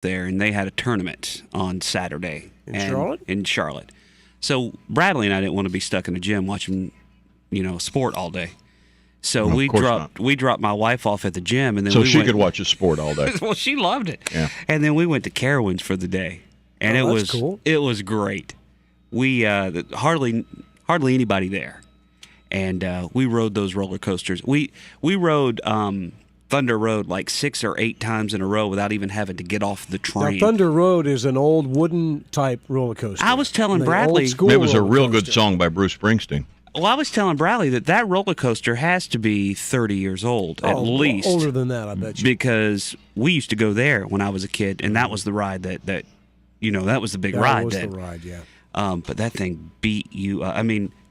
there, and they had a tournament on Saturday. Charlotte? In Charlotte. So Bradley and I didn't want to be stuck in a gym watching, sport all day. So we dropped my wife off at the gym, and then she could watch a sport all day. Well, she loved it. Yeah. And then we went to Carowinds for the day, and it was cool. It was great. We hardly anybody there, and we rode those roller coasters. We rode Thunder Road like 6 or 8 times in a row without even having to get off the train. Now, Thunder Road is an old wooden type roller coaster. I was telling Bradley it was a real good song by Bruce Springsteen. Well, I was telling Bradley that roller coaster has to be 30 years old at least. Older than that, I bet you. Because we used to go there when I was a kid, and that was the ride that was the big ride. That was the ride, yeah. But that thing beat you.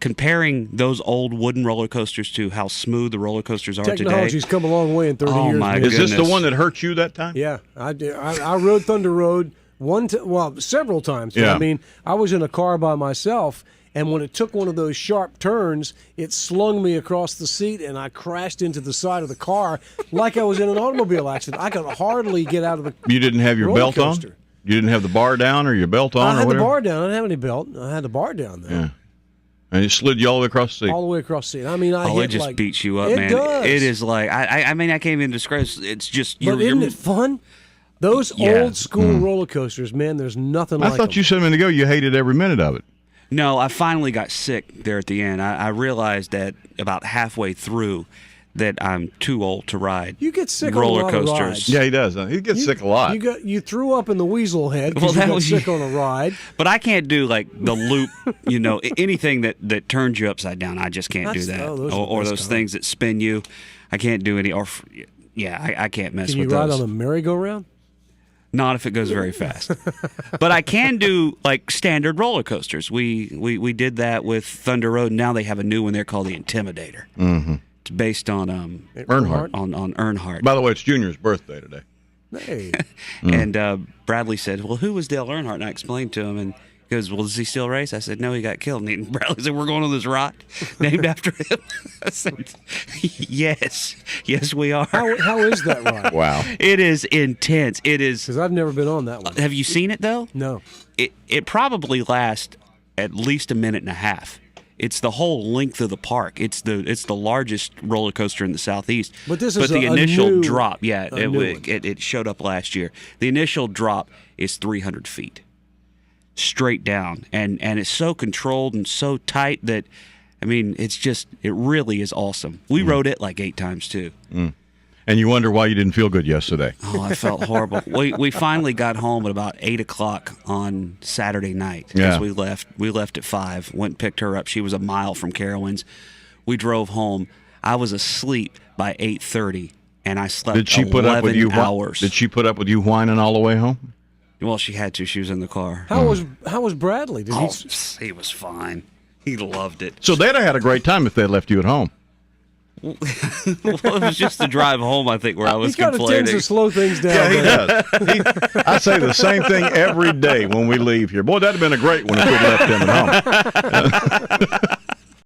Comparing those old wooden roller coasters to how smooth the roller coasters are today. Technology's come a long way in 30 years. My Is goodness. this the one that hurt you that time? Yeah, I did. I rode Thunder Road several times. Yeah. I mean, I was in a car by myself, and when it took one of those sharp turns, it slung me across the seat, and I crashed into the side of the car like I was in an automobile accident. I could hardly get out of the You didn't have your belt on? coaster. You didn't have the bar down or your belt on I or had whatever? the bar down. I didn't have any belt. I had the bar down, though. Yeah. And it slid you all the way across the seat. All the way across the seat. I mean, it just beats you up, it man. Does. It is like I can't even describe. It's just. But isn't it fun? Those Yeah. old school roller coasters, man. There's nothing like I thought them. you said a minute ago you hated every minute of it. No, I finally got sick there at the end. I realized that about halfway through that I'm too old to ride. You get sick roller on a lot of coasters. rides. Yeah, he does. He gets sick a lot. You threw up in the weasel head because Well, you got sick on a ride. But I can't do like the loop, anything that turns you upside down. I just can't do that. Those are the or best those kind. things that spin you. I can't do any. I can't mess Can with you ride those. on a merry-go-round? Not if it goes very fast. But I can do like standard roller coasters. We did that with Thunder Road. Now they have a new one there called the Intimidator. Mm-hmm. It's based on Earnhardt. on Earnhardt. By the way, it's Junior's birthday today. Hey. And Bradley said, "Well, who was Dale Earnhardt?" And I explained to him, and he goes, "Well, does he still race?" I said, "No, he got killed." And Bradley said, "We're going on this ride named after him." I said, "Yes, we are." How is that ride? Wow. It is intense. It is. Because I've never been on that one. Have you seen it though? No. It probably lasts at least a minute and a half. It's the whole length of the park. It's the largest roller coaster in the southeast. But this is the a initial new- drop. a new one. It showed up last year. The initial drop is 300 feet, straight down, and it's so controlled and so tight that, it really is awesome. We rode it like 8 times too. And you wonder why you didn't feel good yesterday. Oh, I felt horrible. We finally got home at about 8:00 on Saturday night. Yeah. We left at 5. Went and picked her up. She was a mile from Carowinds. We drove home. I was asleep by 8:30, and I slept Did she put up with you? hours. Did she put up with you whining all the way home? Well, she had to. She was in the car. How was Bradley? Did He was fine. He loved it. So they'd have had a great time if they had left you at home. Well, it was just the drive home, I think, where I was he kind of complaining. tends to slow things down. Yeah, he does. I say the same thing every day when we leave here. Boy, that'd have been a great one if we'd left him at home.